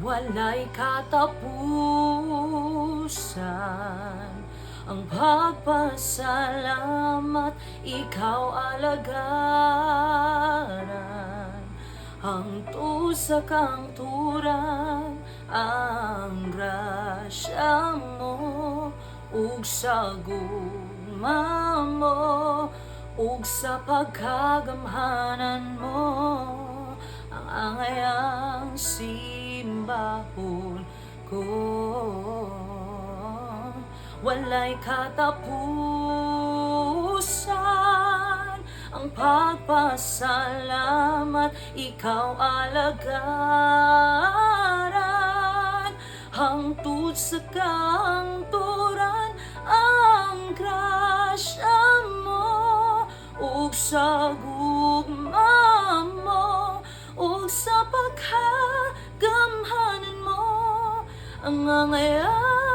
Walay katapusan ang pagpasalamat, ikaw alagaran, hangtod sa kangturan ang grasya mo, ug sa gugma mo, ug sa pagkagamhanan mo, ang angayang simbahon ko. Walay katapusan ang pagpasalamat, ikaw alagaran, hangtod sa kangturan ang grasya mo, ug sa gugma mo, ug sa pagkagamhanan mo, ang angayang